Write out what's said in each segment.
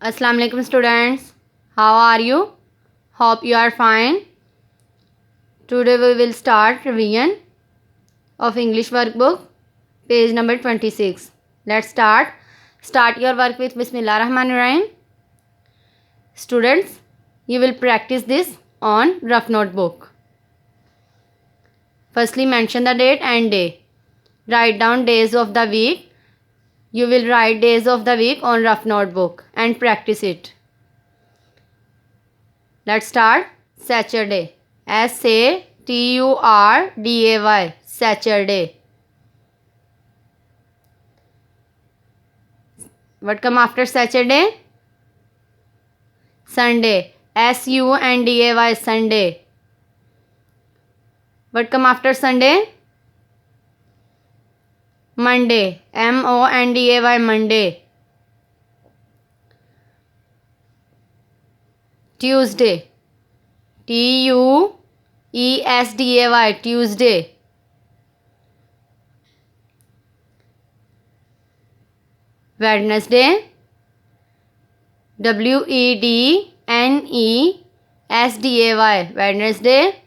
Assalamu alaikum students. How are you? Hope you are fine. Today we will start revision of English workbook, page number 26. Let's start. Start your work with Bismillah Rahman Rahim. Students, you will practice this on rough notebook. Firstly, mention the date and day. Write down days of the week. You will write days of the week on rough notebook and practice it. Let's start. Saturday. Saturday. Saturday. What come after Saturday? Sunday. Sunday. Sunday. What come after Sunday? Monday. Monday. Monday. Tuesday. Tuesday. Tuesday. Wednesday. Wednesday. Wednesday.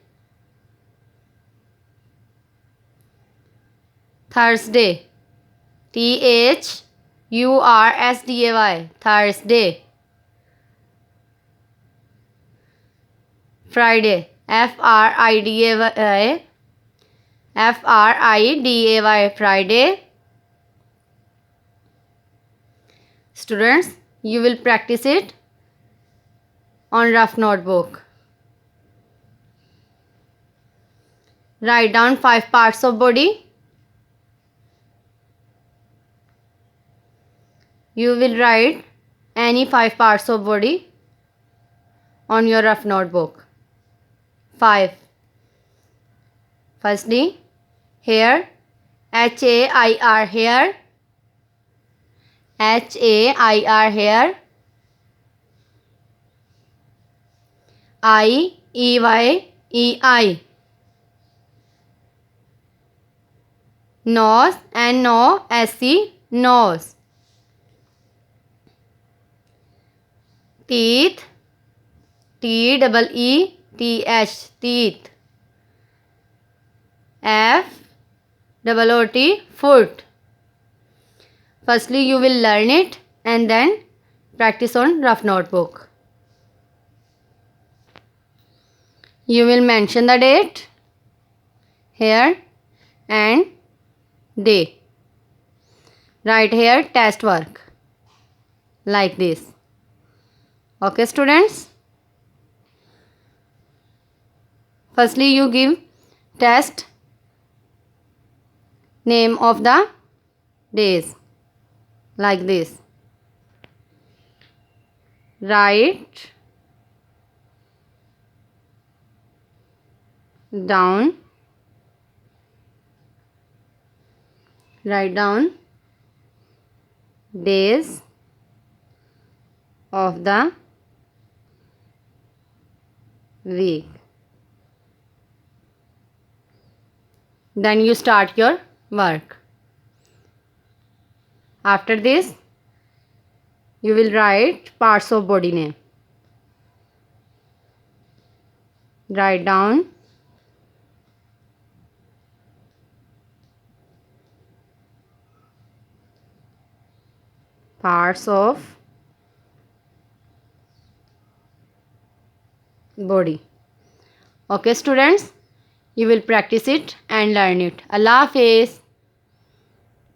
Thursday. Thursday. Thursday. Friday. Friday. Friday. Students, you will practice it on rough notebook. Write down 5 parts of body. You will write any 5 parts of body on your rough notebook. 5. Firstly, hair. Hair. Hair. Hair. Eye. Nose. Nose. Teeth. Teeth. Teeth. Foot. Firstly, you will learn it and then practice on rough notebook. You will mention the date, here and day. Write here test work like this. Okay, students? Firstly, you give test name of the days like this. Write down days of the week. Then you start your work. After this, you will write parts of body name. Write down parts of body. Okay, students, you will practice it and learn it. Allah Hafiz.